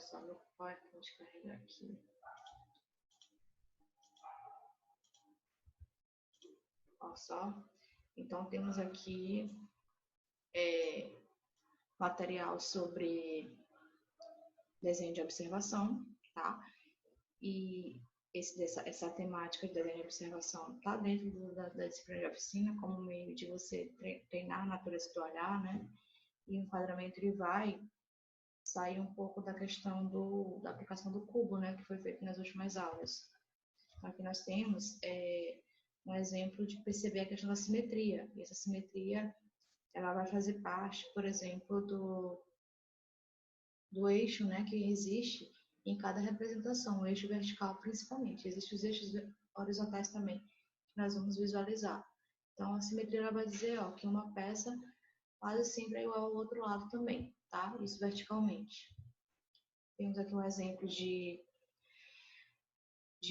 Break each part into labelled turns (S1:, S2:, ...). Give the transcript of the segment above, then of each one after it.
S1: só meu PowerPoint carregar aqui. Olha só. Então, temos aqui material sobre desenho de observação, tá? E essa temática de desenho de observação está dentro da disciplina de oficina como meio de você treinar a natureza do olhar, né? E o enquadramento ele vai sair um pouco da questão da aplicação do cubo, né? Que foi feito nas últimas aulas. Então, aqui nós temos um exemplo de perceber a questão da simetria. E essa simetria ela vai fazer parte, por exemplo, do eixo, né, que existe em cada representação, o eixo vertical principalmente. Existem os eixos horizontais também, que nós vamos visualizar. Então, a simetria ela vai dizer que uma peça quase sempre é igual ao outro lado também, tá? Isso verticalmente. Temos aqui um exemplo de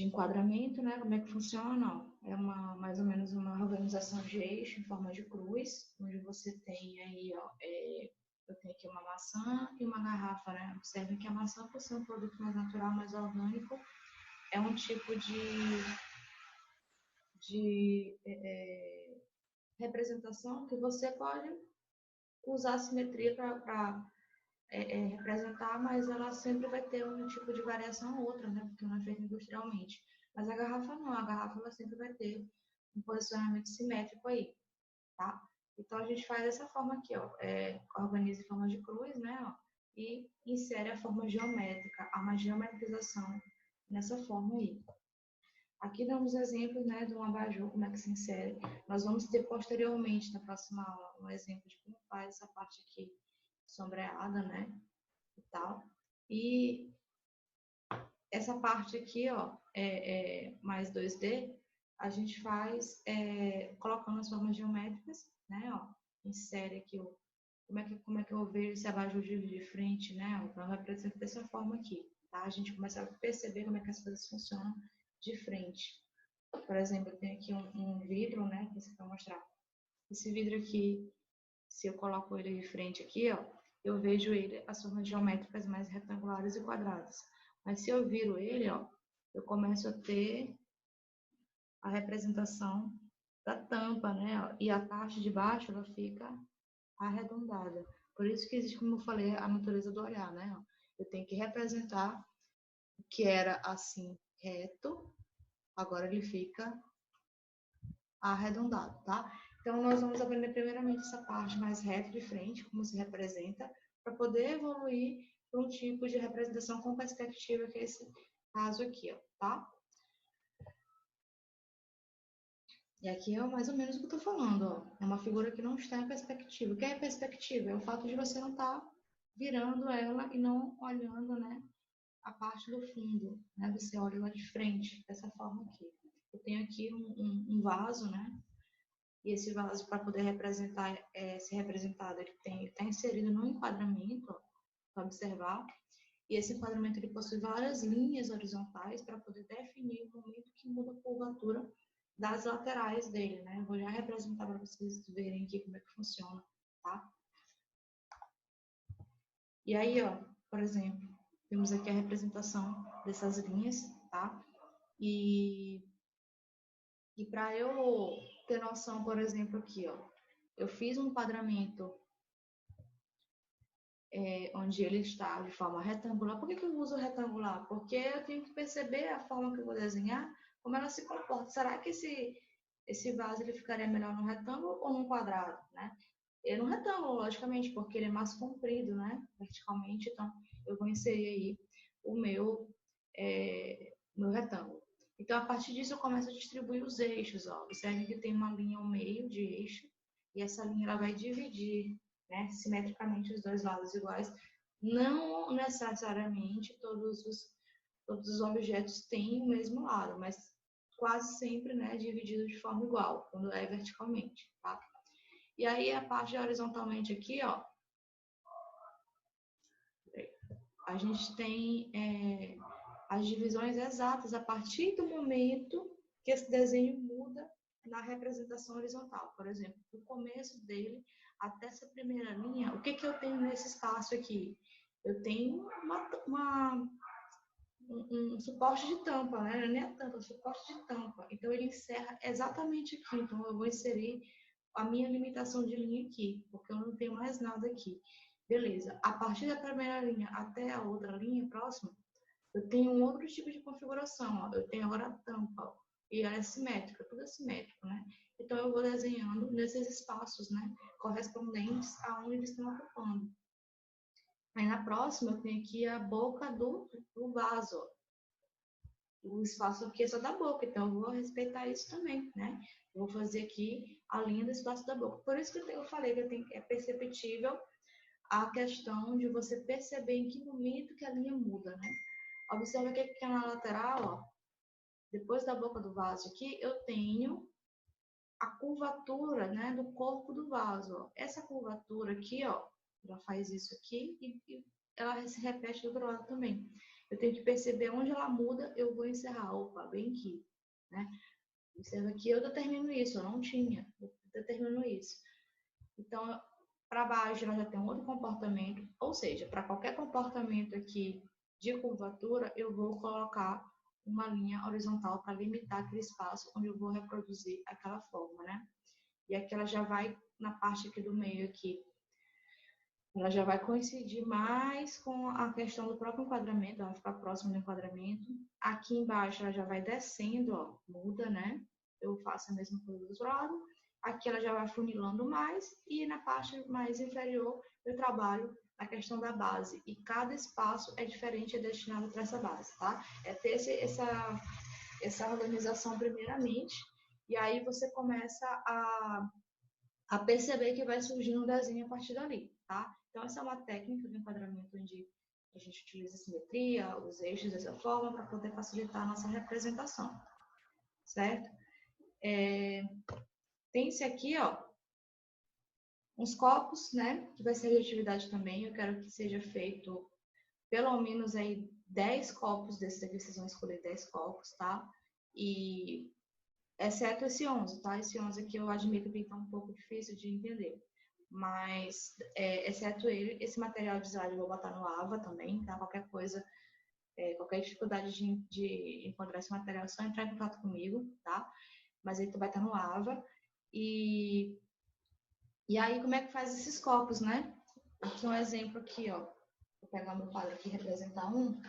S1: enquadramento, né? Como é que funciona? É mais ou menos uma organização de eixo em forma de cruz, onde você tem aí, eu tenho aqui uma maçã e uma garrafa, né? Observe que a maçã, por ser um produto mais natural, mais orgânico, é um tipo de representação que você pode usar a simetria para representar, mas ela sempre vai ter um tipo de variação ou outra, né? Porque não é feita industrialmente. Mas a garrafa não, a garrafa ela sempre vai ter um posicionamento simétrico aí, tá? Então a gente faz dessa forma aqui, organiza em forma de cruz, né? E insere a forma geométrica, uma geometrização nessa forma aí. Aqui damos exemplos, né, de um abajur, como é que se insere. Nós vamos ter posteriormente, na próxima aula, um exemplo de como faz essa parte aqui sombreada, né? E tal. E essa parte aqui, mais 2D, a gente faz colocando as formas geométricas, né? Insere aqui como é que eu vejo esse abajur de frente, né? Então, eu represento dessa forma aqui, tá? A gente começa a perceber como é que as coisas funcionam de frente. Por exemplo, eu tenho aqui um vidro, né? Que você vai mostrar. Esse vidro aqui, se eu coloco ele de frente aqui, eu vejo ele as formas geométricas mais retangulares e quadradas. Mas se eu viro ele, eu começo a ter a representação da tampa, né? E a parte de baixo ela fica arredondada. Por isso que existe, como eu falei, a natureza do olhar, né? Eu tenho que representar o que era assim reto, agora ele fica arredondado, tá? Então nós vamos aprender primeiramente essa parte mais reta de frente, como se representa, para poder evoluir para um tipo de representação com perspectiva, que é esse caso aqui, tá? E aqui é mais ou menos o que eu estou falando, É uma figura que não está em perspectiva. O que é perspectiva? É o fato de você não estar virando ela e não olhando, né, a parte do fundo, né? Você olha lá de frente, dessa forma aqui. Eu tenho aqui um vaso, né? E esse vaso, para poder ser representado, ele está inserido no enquadramento, para observar. E esse enquadramento ele possui várias linhas horizontais para poder definir o momento que muda a curvatura das laterais dele, né? Eu vou já representar para vocês verem aqui como é que funciona, tá? E aí, por exemplo, temos aqui a representação dessas linhas, tá? E para eu ter noção, por exemplo, aqui, eu fiz um enquadramento onde ele está de forma retangular. Por que eu uso retangular? Porque eu tenho que perceber a forma que eu vou desenhar, como ela se comporta. Será que esse vaso ele ficaria melhor num retângulo ou num quadrado, né? E no retângulo, logicamente, porque ele é mais comprido, né? Verticalmente, então eu vou inserir aí o meu retângulo. Então, a partir disso, eu começo a distribuir os eixos. Observe que tem uma linha ao meio de eixo, e essa linha ela vai dividir, né, simetricamente os dois lados iguais. Não necessariamente todos os objetos têm o mesmo lado, mas quase sempre, né, dividido de forma igual, quando é verticalmente, tá? E aí, a parte horizontalmente aqui, a gente tem as divisões exatas a partir do momento que esse desenho muda na representação horizontal. Por exemplo, do começo dele até essa primeira linha, o que eu tenho nesse espaço aqui? eu tenho um suporte de tampa, né? Não é a tampa, é um suporte de tampa. Então, ele encerra exatamente aqui. Então, eu vou inserir a minha limitação de linha aqui, porque eu não tenho mais nada aqui. Beleza. A partir da primeira linha até a outra linha próxima, eu tenho um outro tipo de configuração. Ó. Eu tenho agora a tampa, ó, e ela é simétrica, tudo é simétrico, né? Então, eu vou desenhando nesses espaços, né? Correspondentes aonde eles estão ocupando. Aí, na próxima, eu tenho aqui a boca do vaso, ó. O espaço aqui é só da boca, então eu vou respeitar isso também, né? Eu vou fazer aqui a linha do espaço da boca. Por isso que eu falei que é perceptível a questão de você perceber em que momento que a linha muda, né? Observa que aqui na lateral, ó, depois da boca do vaso aqui, eu tenho a curvatura, né, do corpo do vaso. Ó. Essa curvatura aqui, ó, ela faz isso aqui e ela se repete do outro lado também. Eu tenho que perceber onde ela muda, eu vou encerrar. Opa, bem aqui, né? Observa que eu determino isso, eu não tinha, eu determino isso. Então, para baixo ela já tem um outro comportamento, ou seja, para qualquer comportamento aqui de curvatura, eu vou colocar uma linha horizontal para limitar aquele espaço onde eu vou reproduzir aquela forma, né? E aqui ela já vai, na parte aqui do meio aqui, ela já vai coincidir mais com a questão do próprio enquadramento, ela vai ficar próximo do enquadramento. Aqui embaixo ela já vai descendo, ó, muda, né? Eu faço a mesma coisa do outro lado. Aqui ela já vai funilando mais e na parte mais inferior eu trabalho a questão da base. E cada espaço é diferente, é destinado para essa base, tá? É ter essa organização primeiramente e aí você começa a perceber que vai surgindo um desenho a partir dali, tá? Então, essa é uma técnica de enquadramento onde a gente utiliza a simetria, os eixos dessa forma para poder facilitar a nossa representação, certo? Tem-se aqui, ó, uns copos, né? Que vai ser de atividade também. Eu quero que seja feito pelo menos aí 10 copos desses aqui, vocês vão escolher 10 copos, tá? E exceto esse 11, tá? Esse 11 aqui eu admito que está um pouco difícil de entender. Mas, exceto ele, esse material de slide eu vou botar no AVA também, tá? Qualquer coisa, qualquer dificuldade de encontrar esse material, é só entrar em contato comigo, tá? Mas ele vai estar no AVA. E aí, como é que faz esses copos, né? Aqui um exemplo aqui, ó. Vou pegar meu quadro aqui e representar um.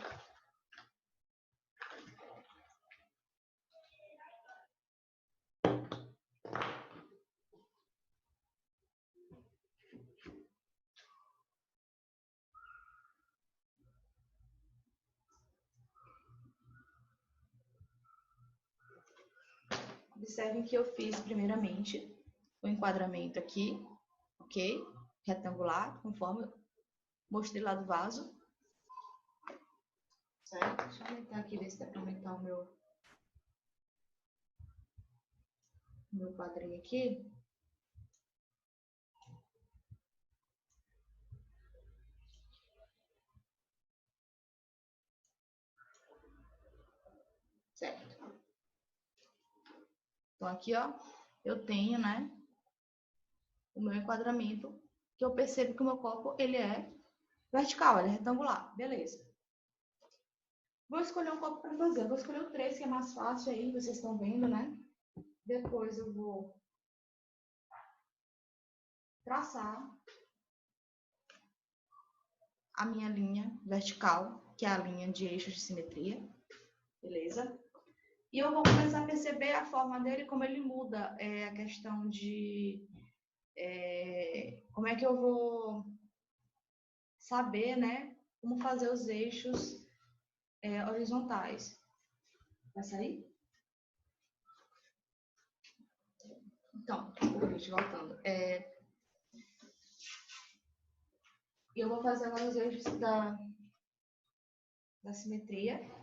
S1: Observem que eu fiz primeiramente o enquadramento aqui, ok? Retangular, conforme eu mostrei lá do vaso. Certo? Deixa eu aumentar aqui, ver se dá para aumentar o meu quadrinho aqui. Certo? Então, aqui, ó, eu tenho, né, o meu enquadramento, que eu percebo que o meu copo, ele é vertical, ele é retangular. Beleza. Vou escolher um copo para fazer. Vou escolher o 3, que é mais fácil aí, vocês estão vendo, né? Depois eu vou traçar a minha linha vertical, que é a linha de eixos de simetria. Beleza? E eu vou começar a perceber a forma dele, como ele muda, a questão de como é que eu vou saber, né, como fazer os eixos horizontais. Vai sair? Então, o vídeo voltando. Eu vou fazer agora os eixos da simetria.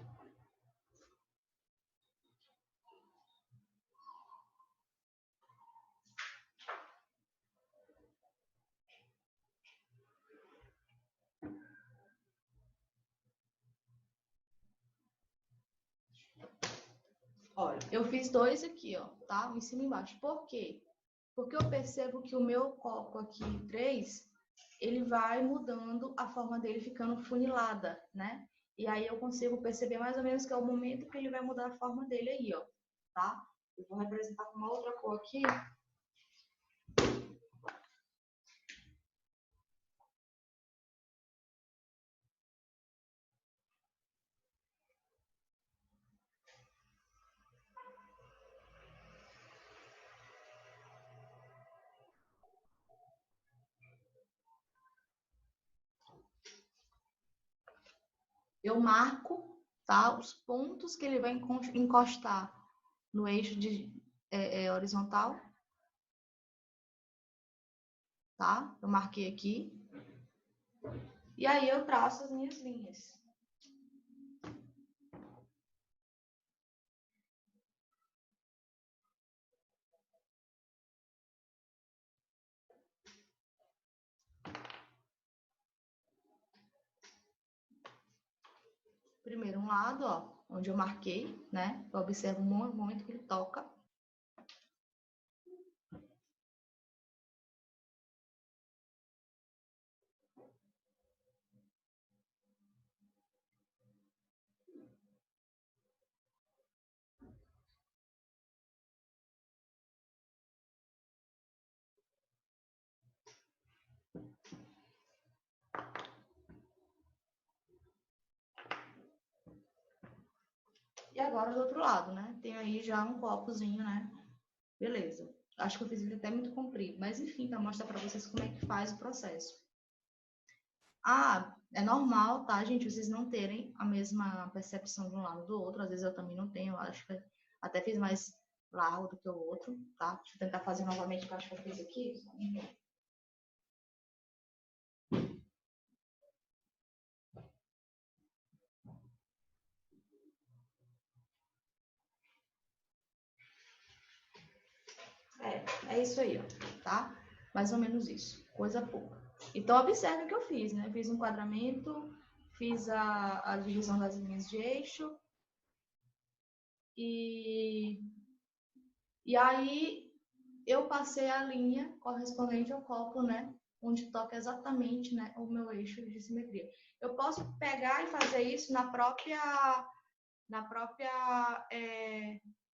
S1: Olha, eu fiz dois aqui, ó, tá? Um em cima e embaixo. Por quê? Porque eu percebo que o meu copo aqui, 3, ele vai mudando a forma dele, ficando funilada, né? E aí eu consigo perceber mais ou menos que é o momento que ele vai mudar a forma dele aí, ó, tá? Eu vou representar com uma outra cor aqui. Eu marco, tá, os pontos que ele vai encostar no eixo horizontal, tá? Eu marquei aqui. E aí eu traço as minhas linhas. Primeiro um lado, ó, onde eu marquei, né? Eu observo o momento que ele toca. E agora do outro lado, né? Tem aí já um copozinho, né? Beleza. Acho que eu fiz ele até muito comprido, mas enfim, para mostrar para vocês como é que faz o processo. Ah, é normal, tá, gente? Vocês não terem a mesma percepção de um lado do outro. Às vezes eu também não tenho, eu acho que até fiz mais largo do que o outro, tá? Deixa eu tentar fazer novamente o que eu acho que eu fiz aqui. É isso aí, ó, tá? Mais ou menos isso, coisa pouca. Então, observe o que eu fiz, né? Fiz um enquadramento, fiz a divisão das linhas de eixo e aí eu passei a linha correspondente ao copo, né? Onde toca exatamente, né, o meu eixo de simetria. Eu posso pegar e fazer isso na própria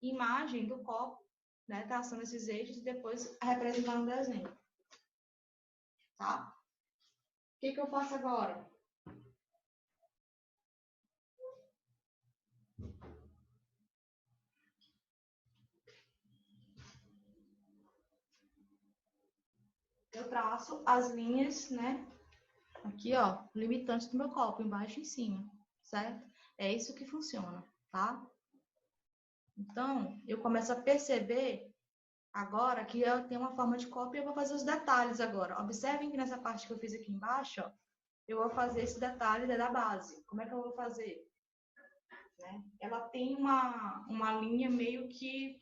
S1: imagem do copo, né? Traçando esses eixos e depois representar no desenho, tá? O que eu faço agora? Eu traço as linhas, né? Aqui, ó, limitantes do meu copo, embaixo e em cima, certo? É isso que funciona, tá? Então, eu começo a perceber agora que eu tenho uma forma de copo e eu vou fazer os detalhes agora. Observem que nessa parte que eu fiz aqui embaixo, ó, eu vou fazer esse detalhe da base. Como é que eu vou fazer? Né? Ela tem uma linha meio que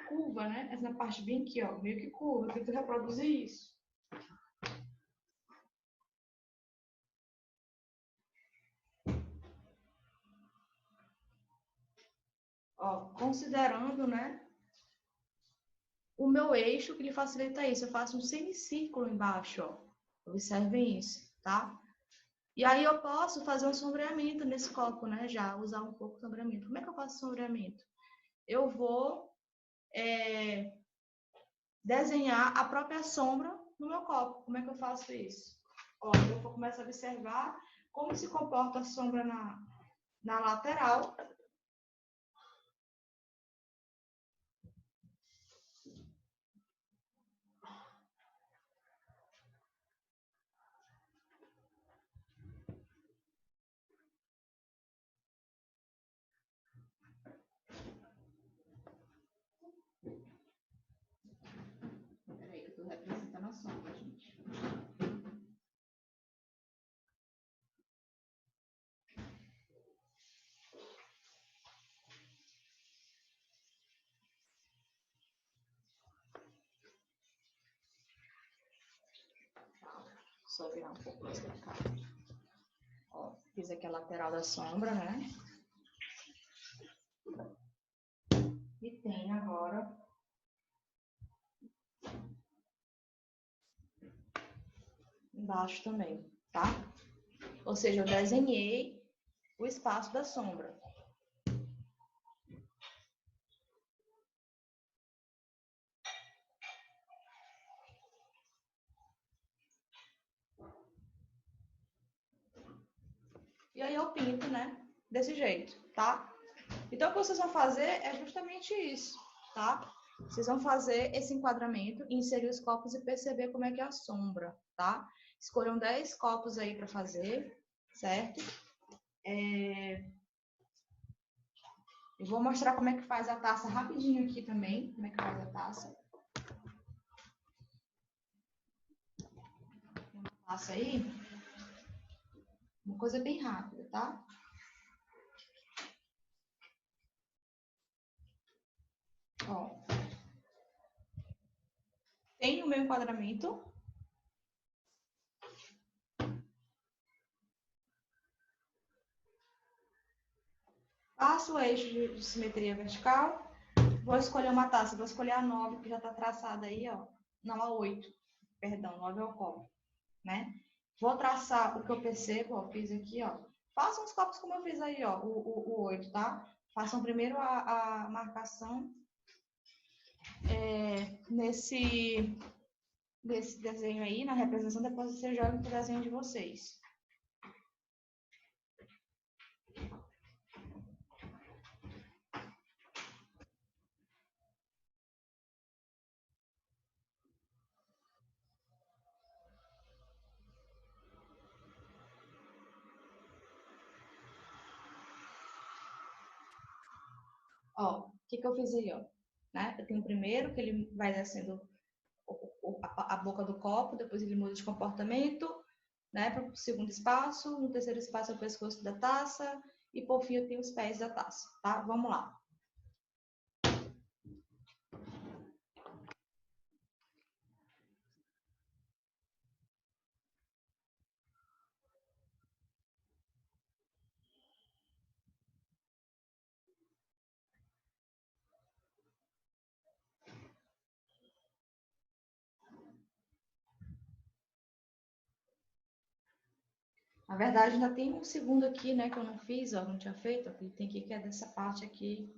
S1: curva, né? Essa parte bem aqui, ó, meio que curva. Eu tento reproduzir isso. Ó, considerando, né, o meu eixo que lhe facilita isso. Eu faço um semicírculo embaixo, ó. Observem isso, tá? E aí eu posso fazer um sombreamento nesse copo, né? Já usar um pouco de sombreamento. Como é que eu faço sombreamento? Eu vou desenhar a própria sombra no meu copo. Como é que eu faço isso? Ó, eu vou começar a observar como se comporta a sombra na lateral. Peraí, que eu estou representando a sombra, gente. Só virar um pouco mais pra cá. Ó, fiz aqui a lateral da sombra, né? E tem agora embaixo também, tá? Ou seja, eu desenhei o espaço da sombra. E aí eu pinto, né? Desse jeito, tá? Então, o que vocês vão fazer é justamente isso, tá? Vocês vão fazer esse enquadramento, inserir os copos e perceber como é que é a sombra, tá? Escolham 10 copos aí para fazer, certo? Eu vou mostrar como é que faz a taça rapidinho aqui também, como é que faz a taça. Tem uma taça aí, uma coisa bem rápida, tá? Ó. Tem o meu enquadramento. Passo o eixo de simetria vertical. Vou escolher uma taça, vou escolher a 9, que já está traçada aí, ó. Não, a 8. Perdão, 9 é o copo, né? Vou traçar o que eu percebo, ó, fiz aqui, ó. Façam os copos como eu fiz aí, ó, o 8, tá? Façam primeiro a marcação nesse desenho aí, na representação, depois vocês jogam pro desenho de vocês. Ó, o que eu fiz aí, ó? Né? Eu tenho o primeiro, que ele vai descendo a boca do copo, depois ele muda de comportamento, né, para o segundo espaço, no terceiro espaço é o pescoço da taça, e por fim eu tenho os pés da taça, tá? Vamos lá. Na verdade, ainda tem um segundo aqui, né, que eu não fiz, ó, não tinha feito, ó, tem que é dessa parte aqui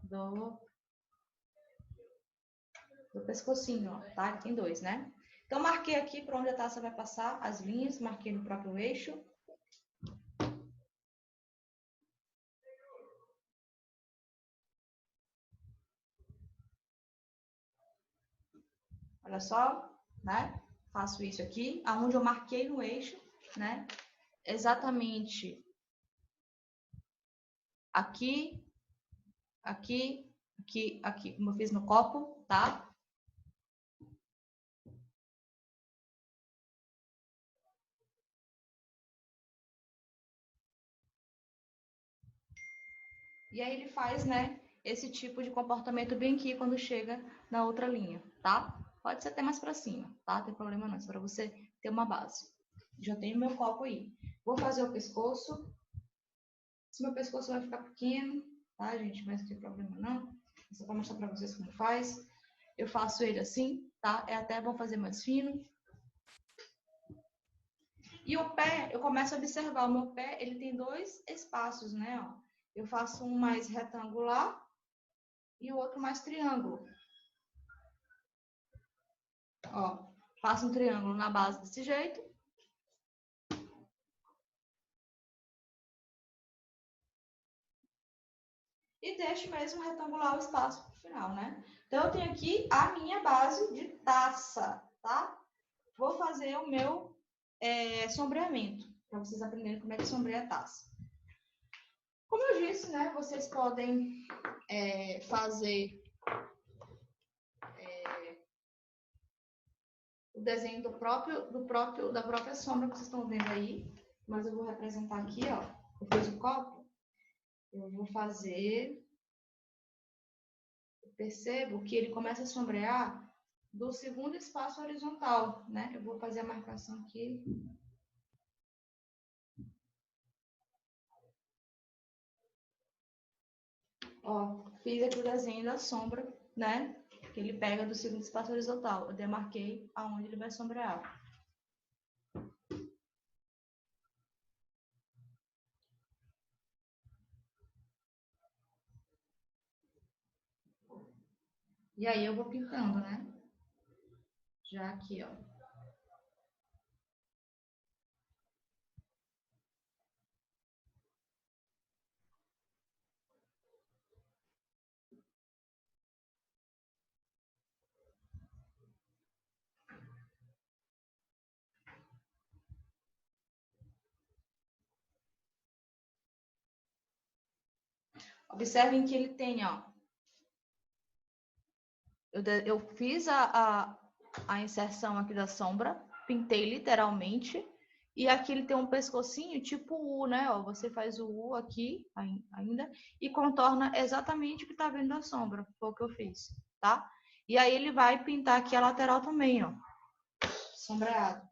S1: do pescocinho, ó, tá? Tem dois, né? Então, marquei aqui para onde a taça vai passar as linhas, marquei no próprio eixo. Olha só, né? Faço isso aqui, aonde eu marquei no eixo, né? Exatamente aqui, aqui, aqui, aqui, como eu fiz no copo, tá? E aí ele faz, né, esse tipo de comportamento bem aqui quando chega na outra linha, tá? Pode ser até mais para cima, tá? Não tem problema não, é para você ter uma base. Já tenho meu copo aí. Vou fazer o pescoço. Se meu pescoço vai ficar pequeno, tá, gente? Mas não tem problema não. É só para mostrar para vocês como faz. Eu faço ele assim, tá? É até bom fazer mais fino. E o pé, eu começo a observar. O meu pé, ele tem dois espaços, né? Ó. Eu faço um mais retangular e o outro mais triângulo. Ó, faço um triângulo na base desse jeito. E deixo mesmo retangular o espaço pro final, né? Então, eu tenho aqui a minha base de taça, tá? Vou fazer o meu sombreamento, para vocês aprenderem como é que sombreia a taça. Como eu disse, né? Vocês podem fazer o desenho da própria sombra que vocês estão vendo aí, mas eu vou representar aqui, ó, depois do copo, eu vou fazer, eu percebo que ele começa a sombrear do segundo espaço horizontal, né? Eu vou fazer a marcação aqui. Ó, fiz aqui o desenho da sombra, né? Que ele pega do segundo espaço horizontal. Eu demarquei aonde ele vai sombrear. E aí eu vou pintando, né? Já aqui, ó. Observem que ele tem, ó. Eu fiz a inserção aqui da sombra, pintei literalmente. E aqui ele tem um pescocinho tipo U, né? Ó, você faz o U aqui ainda e contorna exatamente o que tá vendo da sombra. Foi o que eu fiz, tá? E aí ele vai pintar aqui a lateral também, ó. Sombreado.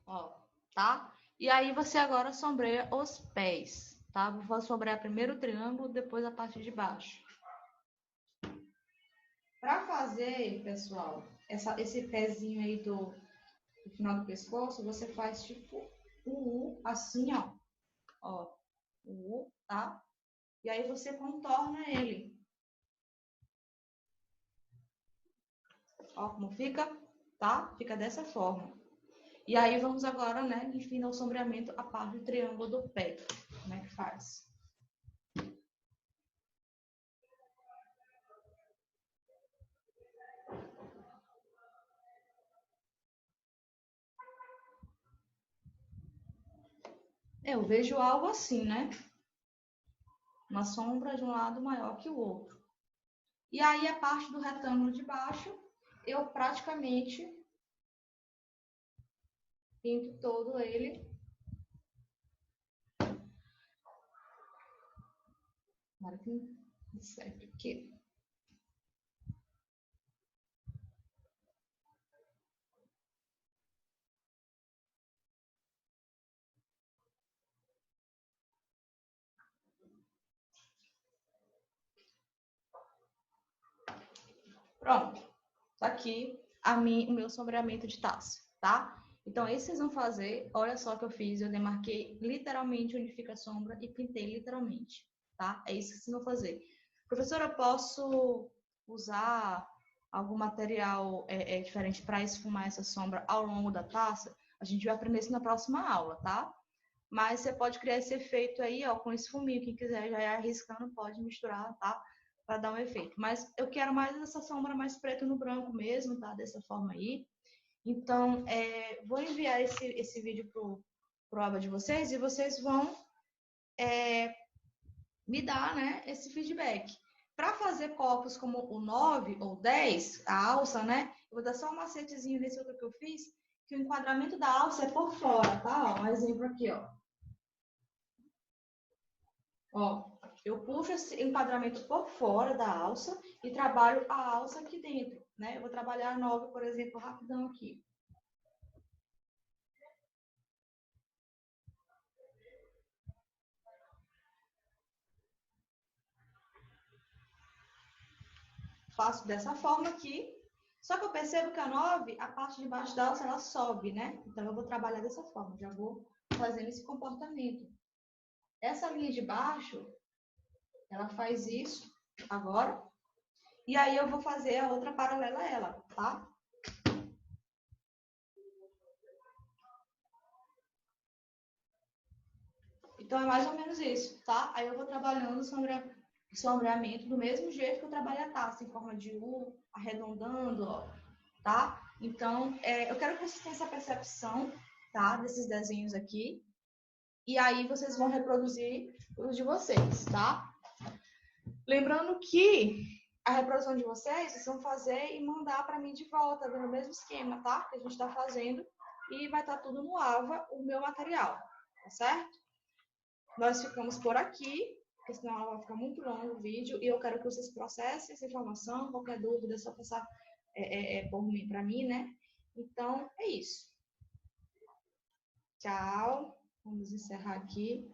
S1: Ó, tá? E aí você agora sombreia os pés, tá? Vou sombrear primeiro o triângulo, depois a parte de baixo. Para fazer, pessoal, esse pezinho aí do final do pescoço, você faz tipo um U, assim, ó. Ó, o U, tá? E aí você contorna ele. Ó como fica, tá? Fica dessa forma. E aí vamos agora, né, enfim, ao sombreamento, a parte do triângulo do pé. Como é que faz? Eu vejo algo assim, né? Uma sombra de um lado maior que o outro. E aí a parte do retângulo de baixo, eu praticamente pinto todo ele. Agora que certo aqui. Pronto. Tá aqui o meu sombreamento de taça, tá? Então, esse vocês vão fazer. Olha só o que eu fiz. Eu demarquei literalmente onde fica a sombra e pintei literalmente, tá? É isso que vocês vão fazer. Professora, eu posso usar algum material diferente para esfumar essa sombra ao longo da taça? A gente vai aprender isso na próxima aula, tá? Mas você pode criar esse efeito aí, ó, com esfuminho. Quem quiser já ir arriscando, pode misturar, tá? Para dar um efeito. Mas eu quero mais essa sombra mais preto no branco mesmo, tá? Dessa forma aí. Então, vou enviar esse vídeo pro aba de vocês e vocês vão me dar, né, esse feedback. Para fazer copos como o 9 ou 10, a alça, né? Eu vou dar só um macetezinho nesse outro que eu fiz, que o enquadramento da alça é por fora, tá? Ó, um exemplo aqui, ó. Ó, eu puxo esse enquadramento por fora da alça e trabalho a alça aqui dentro, né? Eu vou trabalhar a 9, por exemplo, rapidão aqui. Faço dessa forma aqui. Só que eu percebo que a 9, a parte de baixo da alça, ela sobe, né? Então eu vou trabalhar dessa forma, já vou fazendo esse comportamento. Essa linha de baixo, ela faz isso agora. E aí eu vou fazer a outra paralela a ela, tá? Então é mais ou menos isso, tá? Aí eu vou trabalhando sombreamento do mesmo jeito que eu trabalho a taça, em forma de U, arredondando, ó, tá? Então, eu quero que vocês tenham essa percepção, tá? Desses desenhos aqui. E aí vocês vão reproduzir os de vocês, tá? Lembrando que a reprodução de vocês vão fazer e mandar para mim de volta, no mesmo esquema, tá? Que a gente está fazendo. E vai estar tudo no AVA, o meu material, tá certo? Nós ficamos por aqui, porque senão vai ficar muito longo o vídeo. E eu quero que vocês processem essa informação. Qualquer dúvida é só passar por mim, para mim, né? Então, é isso. Tchau. Vamos encerrar aqui.